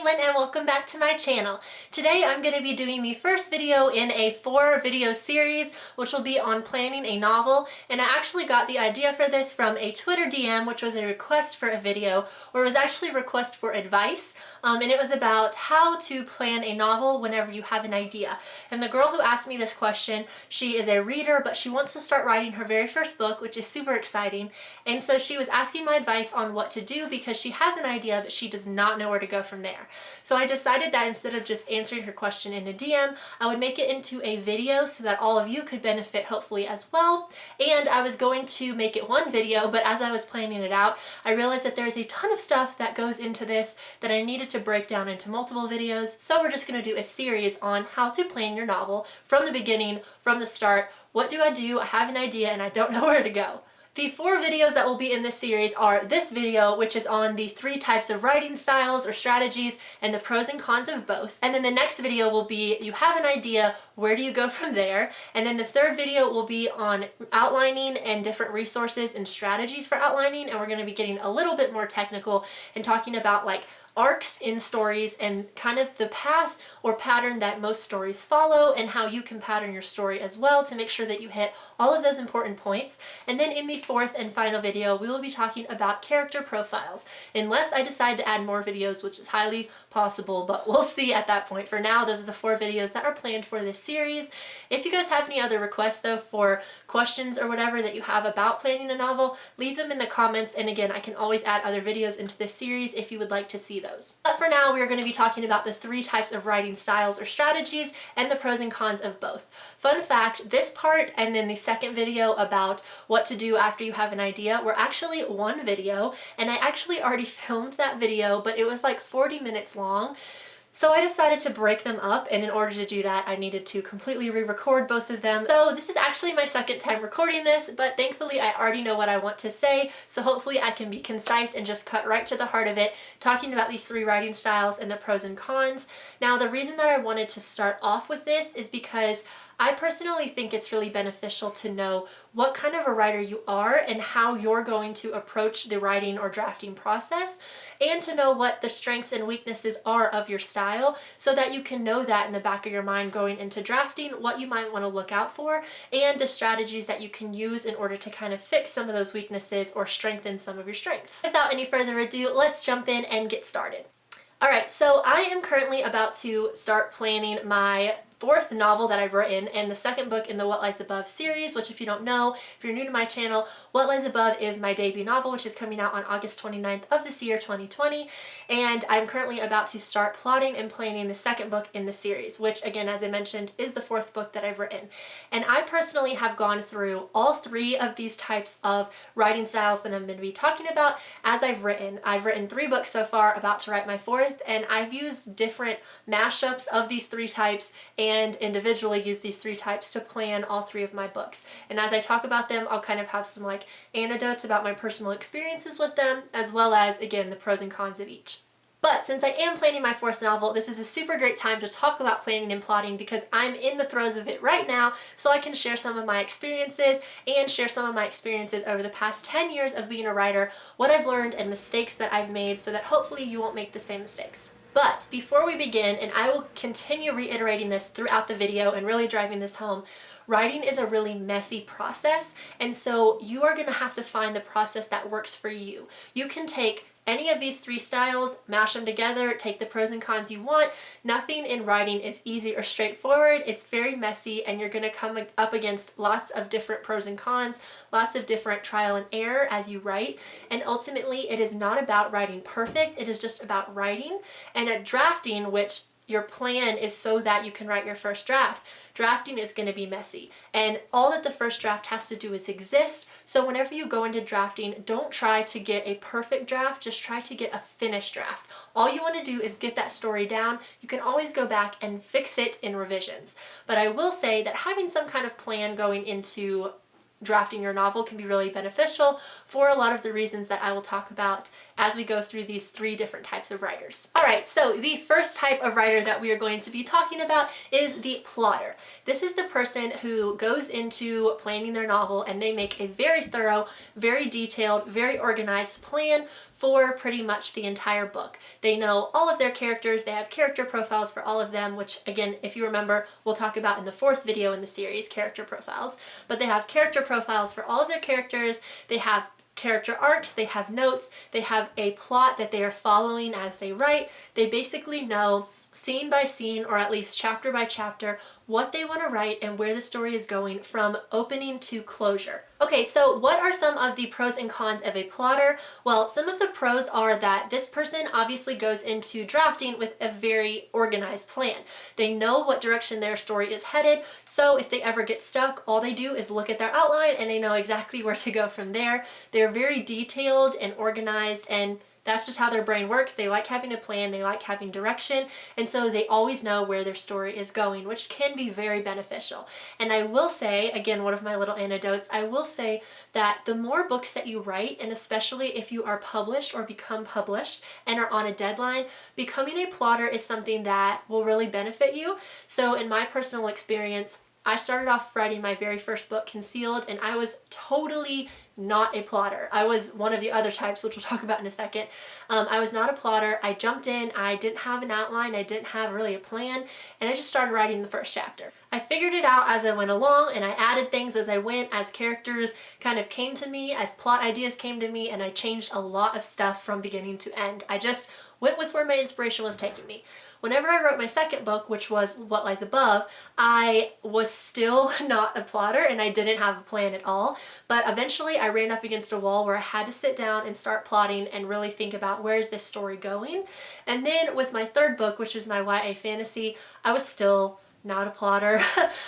Caitlin and welcome back to my channel. Today I'm going to be doing the first video in a 4-video series which will be on planning a novel, and I actually got the idea for this from a Twitter DM, which was a request for a video, or it was actually a request for advice, and it was about how to plan a novel whenever you have an idea. And the girl who asked me this question, she is a reader, but she wants to start writing her very first book, which is super exciting, and so she was asking my advice on what to do because she has an idea but she does not know where to go from there. So I decided that instead of just answering her question in a DM, I would make it into a video so that all of you could benefit hopefully as well. And I was going to make it one video, but as I was planning it out, I realized that there's a ton of stuff that goes into this that I needed to break down into multiple videos. So we're just going to do a series on how to plan your novel from the beginning, from the start. What do? I have an idea and I don't know where to go. The 4 videos that will be in this series are this video, which is on the 3 types of writing styles or strategies and the pros and cons of both. And then the next video will be, you have an idea, where do you go from there? And then the 3rd video will be on outlining and different resources and strategies for outlining. And we're going to be getting a little bit more technical and talking about like arcs in stories and kind of the path or pattern that most stories follow and how you can pattern your story as well to make sure that you hit all of those important points. And then in the 4th and final video, we will be talking about character profiles, unless I decide to add more videos, which is highly possible, but we'll see at that point. For now, those are the 4 videos that are planned for this series. If you guys have any other requests though for questions or whatever that you have about planning a novel, leave them in the comments, and again, I can always add other videos into this series if you would like to see those. But for now, we're going to be talking about the 3 types of writing styles or strategies and the pros and cons of both. Fun fact, this part and then the 2nd video about what to do after you have an idea were actually one video, and I actually already filmed that video, but it was like 40 minutes long. So I decided to break them up, and in order to do that, I needed to completely re-record both of them. So this is actually my 2nd time recording this, but thankfully I already know what I want to say, so hopefully I can be concise and just cut right to the heart of it, talking about these 3 writing styles and the pros and cons. Now, the reason that I wanted to start off with this is because I personally think it's really beneficial to know what kind of a writer you are and how you're going to approach the writing or drafting process, and to know what the strengths and weaknesses are of your style so that you can know that in the back of your mind going into drafting, what you might want to look out for, and the strategies that you can use in order to kind of fix some of those weaknesses or strengthen some of your strengths. Without any further ado, let's jump in and get started. Alright, so I am currently about to start planning my 4th novel that I've written and the 2nd book in the What Lies Above series, which if you don't know, if you're new to my channel, What Lies Above is my debut novel, which is coming out on August 29th of this year, 2020, and I'm currently about to start plotting and planning the 2nd book in the series, which again, as I mentioned, is the 4th book that I've written. And I personally have gone through all 3 of these types of writing styles that I'm going to be talking about as I've written. I've written 3 books so far, about to write my 4th, and I've used different mashups of these 3 types and individually use these 3 types to plan all 3 of my books. And as I talk about them, I'll kind of have some like anecdotes about my personal experiences with them, as well as, again, the pros and cons of each. But since I am planning my 4th novel, this is a super great time to talk about planning and plotting because I'm in the throes of it right now, so I can share some of my experiences and share some of my experiences over the past 10 years of being a writer, what I've learned and mistakes that I've made, so that hopefully you won't make the same mistakes. But before we begin, and I will continue reiterating this throughout the video and really driving this home, writing is a really messy process, and so you are going to have to find the process that works for you. You can take any of these 3 styles, mash them together, take the pros and cons you want. Nothing in writing is easy or straightforward. It's very messy, and you're going to come up against lots of different pros and cons, lots of different trial and error as you write, and ultimately it is not about writing perfect, it is just about writing. And at drafting, which your plan is so that you can write your first draft, drafting is going to be messy, and all that the first draft has to do is exist. So whenever you go into drafting, don't try to get a perfect draft, just try to get a finished draft. All you want to do is get that story down. You can always go back and fix it in revisions. But I will say that having some kind of plan going into drafting your novel can be really beneficial for a lot of the reasons that I will talk about as we go through these 3 different types of writers. All right, so the first type of writer that we are going to be talking about is the plotter. This is the person who goes into planning their novel and they make a very thorough, very detailed, very organized plan for pretty much the entire book. They know all of their characters, they have character profiles for all of them, which again, if you remember, we'll talk about in the 4th video in the series, character profiles. But they have character profiles for all of their characters, they have character arcs, they have notes, they have a plot that they are following as they write. They basically know scene by scene, or at least chapter by chapter, what they want to write and where the story is going from opening to closure. Okay, so what are some of the pros and cons of a plotter? Well, some of the pros are that this person obviously goes into drafting with a very organized plan. They know what direction their story is headed, so if they ever get stuck, all they do is look at their outline and they know exactly where to go from there. They're very detailed and organized, and that's just how their brain works. They like having a plan, they like having direction, and so they always know where their story is going, which can be very beneficial. And I will say, again, one of my little anecdotes, I will say that the more books that you write, and especially if you are published or become published and are on a deadline, becoming a plotter is something that will really benefit you. So in my personal experience, I started off writing my very first book, Concealed, and I was totally not a plotter. I was one of the other types, which we'll talk about in a second. I was not a plotter. I jumped in, I didn't have an outline, I didn't have really a plan, and I just started writing the first chapter. I figured it out as I went along, and I added things as I went, as characters kind of came to me, as plot ideas came to me, and I changed a lot of stuff from beginning to end. I just went with where my inspiration was taking me. Whenever I wrote my second book, which was What Lies Above, I was still not a plotter and I didn't have a plan at all, but eventually I ran up against a wall where I had to sit down and start plotting and really think about where is this story going. And then with my third book, which was my YA fantasy, I was still not a plotter,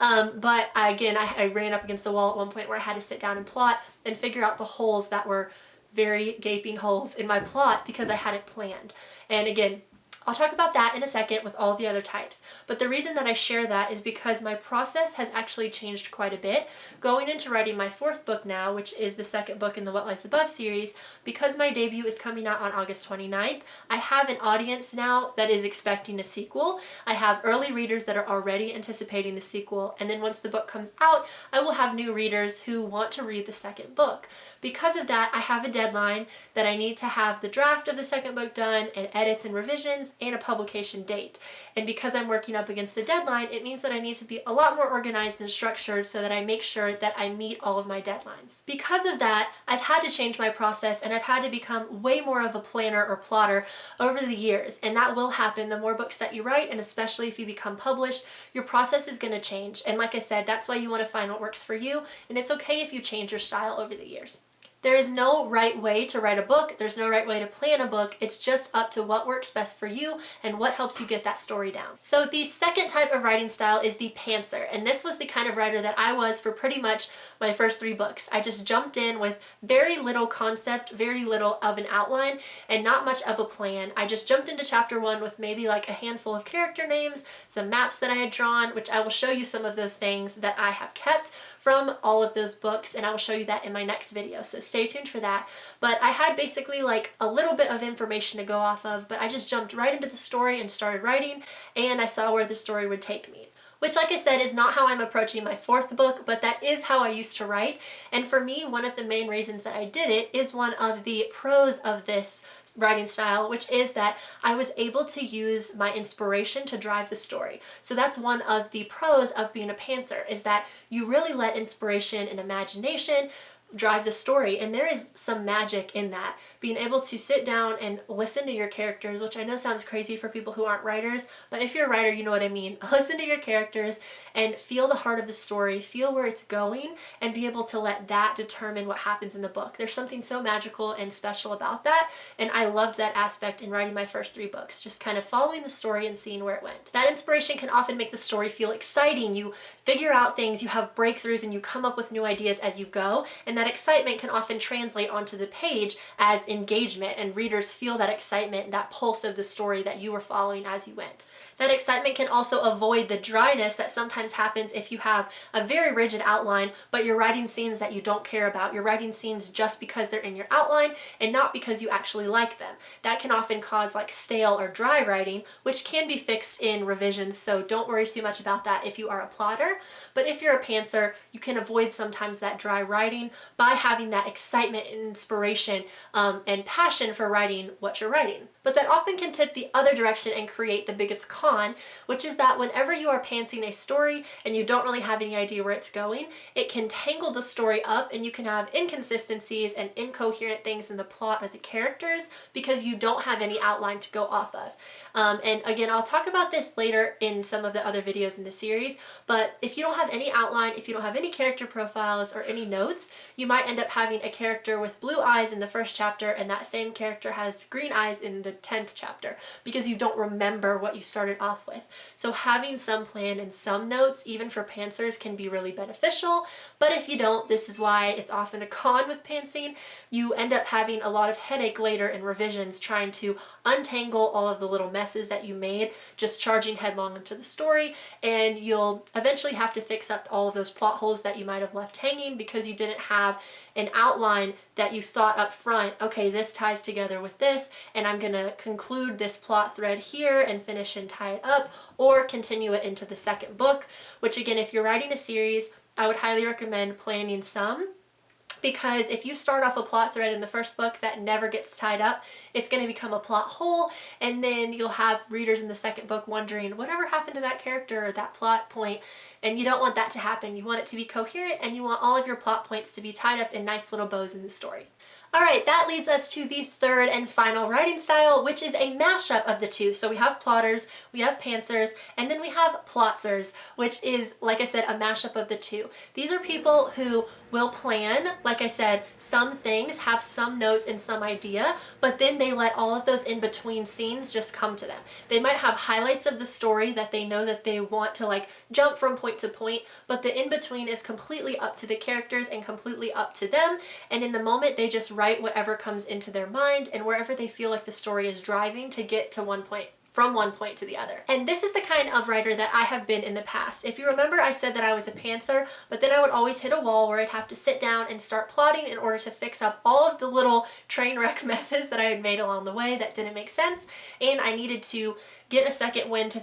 but I ran up against a wall at one point where I had to sit down and plot and figure out the holes that were very gaping holes in my plot because I hadn't planned. And again, I'll talk about that in a second with all the other types, but the reason that I share that is because my process has actually changed quite a bit. Going into writing my 4th book now, which is the second book in the What Lies Above series, because my debut is coming out on August 29th, I have an audience now that is expecting a sequel. I have early readers that are already anticipating the sequel, and then once the book comes out, I will have new readers who want to read the second book. Because of that, I have a deadline that I need to have the draft of the second book done and edits and revisions and a publication date. And because I'm working up against the deadline, it means that I need to be a lot more organized and structured so that I make sure that I meet all of my deadlines. Because of that, I've had to change my process and I've had to become way more of a planner or plotter over the years, and that will happen the more books that you write, and especially if you become published, your process is going to change. And like I said, that's why you want to find what works for you, and it's okay if you change your style over the years. There is no right way to write a book. There's no right way to plan a book. It's just up to what works best for you and what helps you get that story down. So the second type of writing style is the pantser, and this was the kind of writer that I was for pretty much my first 3 books. I just jumped in with very little concept, very little of an outline, and not much of a plan. I just jumped into chapter 1 with maybe like a handful of character names, some maps that I had drawn, which I will show you some of those things that I have kept from all of those books, and I will show you that in my next video, so stay tuned for that. But I had basically like a little bit of information to go off of, but I just jumped right into the story and started writing, and I saw where the story would take me. Which, like I said, is not how I'm approaching my 4th book, but that is how I used to write. And for me, one of the main reasons that I did it is one of the pros of this writing style, which is that I was able to use my inspiration to drive the story. So that's one of the pros of being a pantser, is that you really let inspiration and imagination drive the story, and there is some magic in that. Being able to sit down and listen to your characters, which I know sounds crazy for people who aren't writers, but if you're a writer, you know what I mean. Listen to your characters and feel the heart of the story, feel where it's going, and be able to let that determine what happens in the book. There's something so magical and special about that, and I loved that aspect in writing my first 3 books, just kind of following the story and seeing where it went. That inspiration can often make the story feel exciting. You figure out things, you have breakthroughs, and you come up with new ideas as you go, and that excitement can often translate onto the page as engagement, and readers feel that excitement, that pulse of the story that you were following as you went. That excitement can also avoid the dryness that sometimes happens if you have a very rigid outline, but you're writing scenes that you don't care about. You're writing scenes just because they're in your outline and not because you actually like them. That can often cause like stale or dry writing, which can be fixed in revisions, so don't worry too much about that if you are a plotter. But if you're a pantser, you can avoid sometimes that dry writing by having that excitement and inspiration and passion for writing what you're writing. But that often can tip the other direction and create the biggest con, which is that whenever you are pantsing a story and you don't really have any idea where it's going, it can tangle the story up and you can have inconsistencies and incoherent things in the plot or the characters because you don't have any outline to go off of. And again, I'll talk about this later in some of the other videos in the series, but if you don't have any outline, if you don't have any character profiles or any notes, you might end up having a character with blue eyes in the first chapter and that same character has green eyes in the 10th chapter because you don't remember what you started off with. So having some plan and some notes, even for pantsers, can be really beneficial. But if you don't, this is why it's often a con with pantsing. You end up having a lot of headache later in revisions trying to untangle all of the little messes that you made just charging headlong into the story, and you'll eventually have to fix up all of those plot holes that you might have left hanging because you didn't have an outline that you thought up front, okay, this ties together with this, and I'm gonna conclude this plot thread here and finish and tie it up, or continue it into the second book, which again, if you're writing a series, I would highly recommend planning some, because if you start off a plot thread in the first book that never gets tied up, it's going to become a plot hole, and then you'll have readers in the second book wondering whatever happened to that character or that plot point, and you don't want that to happen. You want it to be coherent, and you want all of your plot points to be tied up in nice little bows in the story. Alright, that leads us to the third and final writing style, which is a mashup of the two. So we have plotters, we have pantsers, and then we have plotzers, which is, like I said, a mashup of the two. These are people who will plan, like I said, some things, have some notes and some idea, but then they let all of those in-between scenes just come to them. They might have highlights of the story that they know that they want to like jump from point to point, but the in-between is completely up to the characters and completely up to them, and in the moment they just write whatever comes into their mind and wherever they feel like the story is driving to get to one point, from one point to the other. And this is the kind of writer that I have been in the past. If you remember, I said that I was a pantser, but then I would always hit a wall where I'd have to sit down and start plotting in order to fix up all of the little train wreck messes that I had made along the way that didn't make sense, and I needed to get a second wind to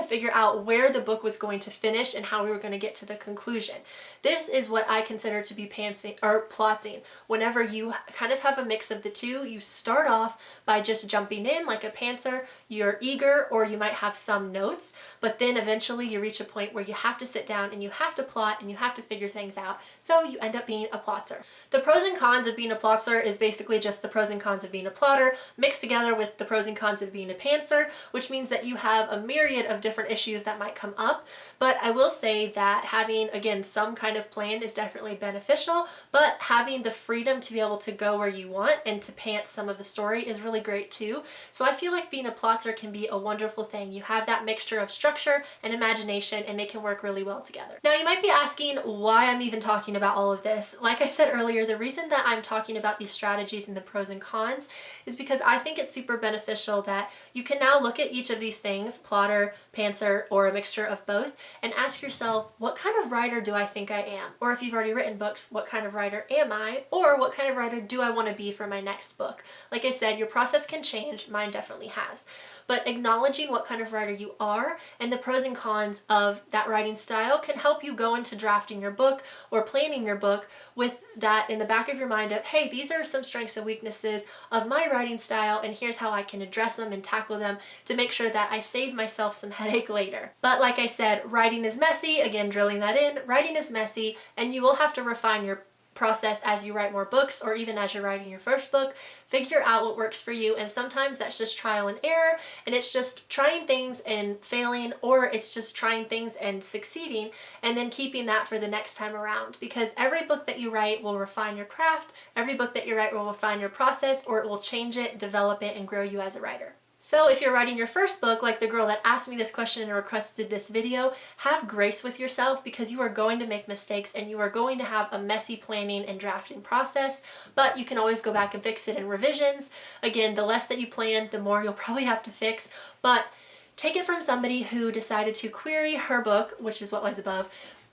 figure out where the book was going to finish and how we were going to get to the conclusion. This is what I consider to be pantsing or plotting. Whenever you kind of have a mix of the two, you start off by just jumping in like a pantser, you're eager, or you might have some notes, but then eventually you reach a point where you have to sit down and you have to plot and you have to figure things out, so you end up being a plotzer. The pros and cons of being a plotzer is basically just the pros and cons of being a plotter mixed together with the pros and cons of being a pantser, which means that you have a myriad of different issues that might come up. But I will say that having, again, some kind of plan is definitely beneficial, but having the freedom to be able to go where you want and to pant some of the story is really great too. So I feel like being a plotter can be a wonderful thing. You have that mixture of structure and imagination, and they can work really well together. Now you might be asking why I'm even talking about all of this. Like I said earlier, the reason that I'm talking about these strategies and the pros and cons is because I think it's super beneficial that you can now look at each of these things, plotter, pantser, or a mixture of both, and ask yourself, what kind of writer do I think I am? Or if you've already written books, what kind of writer am I? Or what kind of writer do I want to be for my next book? Like I said, your process can change, mine definitely has. But acknowledging what kind of writer you are and the pros and cons of that writing style can help you go into drafting your book or planning your book with that in the back of your mind of, hey, these are some strengths and weaknesses of my writing style, and here's how I can address them and tackle them to make sure that I save myself some headache later. But like I said, writing is messy. Again, drilling that in, writing is messy, and you will have to refine your process as you write more books, or even as you're writing your first book. Figure out what works for you, and sometimes that's just trial and error, and it's just trying things and failing, or it's just trying things and succeeding and then keeping that for the next time around, because every book that you write will refine your craft, every book that you write will refine your process, or it will change it, develop it, and grow you as a writer. So if you're writing your first book, like the girl that asked me this question and requested this video, have grace with yourself because you are going to make mistakes and you are going to have a messy planning and drafting process, but you can always go back and fix it in revisions. Again, the less that you plan, the more you'll probably have to fix, but take it from somebody who decided to query her book, which is What Lies Above.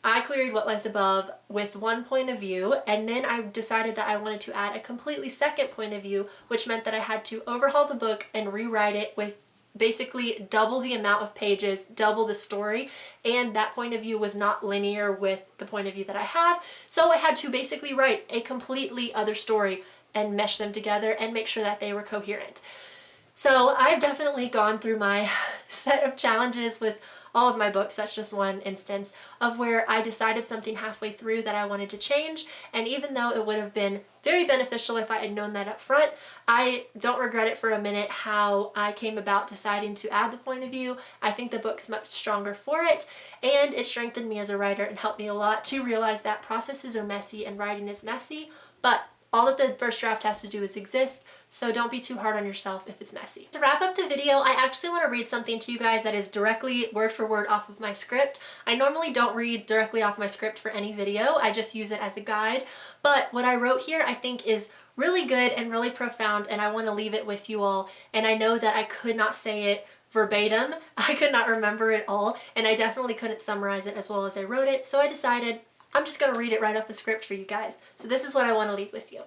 I queried What Lies Above with one point of view, and then I decided that I wanted to add a completely second point of view, which meant that I had to overhaul the book and rewrite it with basically double the amount of pages, double the story, and that point of view was not linear with the point of view that I have, so I had to basically write a completely other story and mesh them together and make sure that they were coherent. So I've definitely gone through my set of challenges with all of my books. That's just one instance of where I decided something halfway through that I wanted to change, and even though it would have been very beneficial if I had known that up front, I don't regret it for a minute how I came about deciding to add the point of view. I think the book's much stronger for it, and it strengthened me as a writer and helped me a lot to realize that processes are messy and writing is messy, but all that the first draft has to do is exist, so don't be too hard on yourself if it's messy. To wrap up the video, I actually want to read something to you guys that is directly word for word off of my script. I normally don't read directly off my script for any video, I just use it as a guide, but what I wrote here I think is really good and really profound, and I want to leave it with you all, and I know that I could not say it verbatim, I could not remember it all, and I definitely couldn't summarize it as well as I wrote it, so I decided I'm just going to read it right off the script for you guys. So this is what I want to leave with you.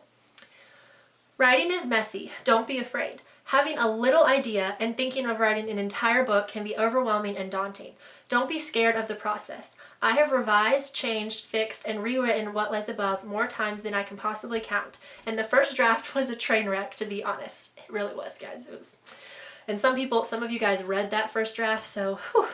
Writing is messy. Don't be afraid. Having a little idea and thinking of writing an entire book can be overwhelming and daunting. Don't be scared of the process. I have revised, changed, fixed, and rewritten What Lies Above more times than I can possibly count. And the first draft was a train wreck, to be honest. It really was, guys. It was. And some of you guys read that first draft, so whew.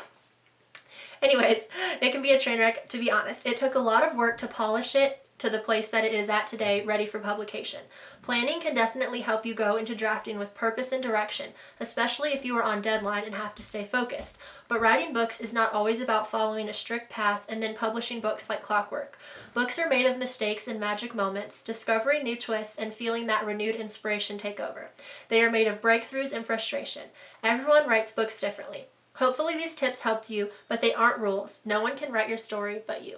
Anyways, it can be a train wreck, to be honest. It took a lot of work to polish it to the place that it is at today, ready for publication. Planning can definitely help you go into drafting with purpose and direction, especially if you are on deadline and have to stay focused. But writing books is not always about following a strict path and then publishing books like clockwork. Books are made of mistakes and magic moments, discovering new twists, and feeling that renewed inspiration take over. They are made of breakthroughs and frustration. Everyone writes books differently. Hopefully these tips helped you, but they aren't rules. No one can write your story but you.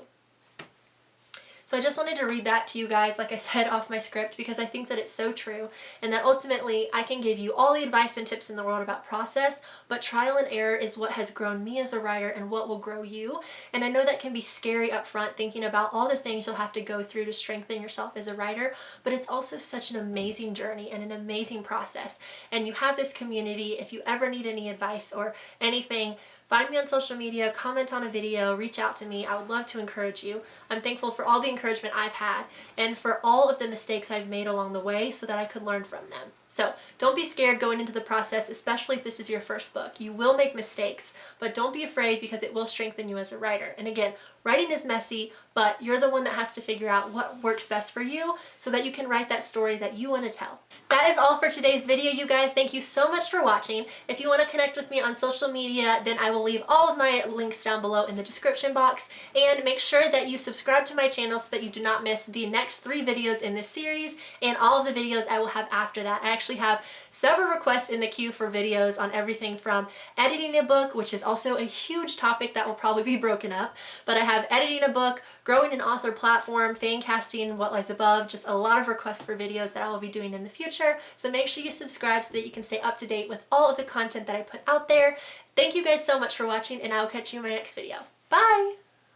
So I just wanted to read that to you guys, like I said, off my script, because I think that it's so true, and that ultimately I can give you all the advice and tips in the world about process, but trial and error is what has grown me as a writer and what will grow you. And I know that can be scary up front, thinking about all the things you'll have to go through to strengthen yourself as a writer, but it's also such an amazing journey and an amazing process. And you have this community. If you ever need any advice or anything, find me on social media, comment on a video, reach out to me. I would love to encourage you. I'm thankful for all the encouragement I've had and for all of the mistakes I've made along the way so that I could learn from them. So don't be scared going into the process, especially if this is your first book. You will make mistakes, but don't be afraid because it will strengthen you as a writer. And again, writing is messy, but you're the one that has to figure out what works best for you so that you can write that story that you want to tell. That is all for today's video, you guys. Thank you so much for watching. If you want to connect with me on social media, then I will leave all of my links down below in the description box. And make sure that you subscribe to my channel so that you do not miss the next 3 videos in this series and all of the videos I will have after that. I actually have several requests in the queue for videos on everything from editing a book, which is also a huge topic that will probably be broken up, but I have editing a book, growing an author platform, fan casting, What Lies Above, just a lot of requests for videos that I will be doing in the future. So make sure you subscribe so that you can stay up to date with all of the content that I put out there. Thank you guys so much for watching, and I will catch you in my next video. Bye!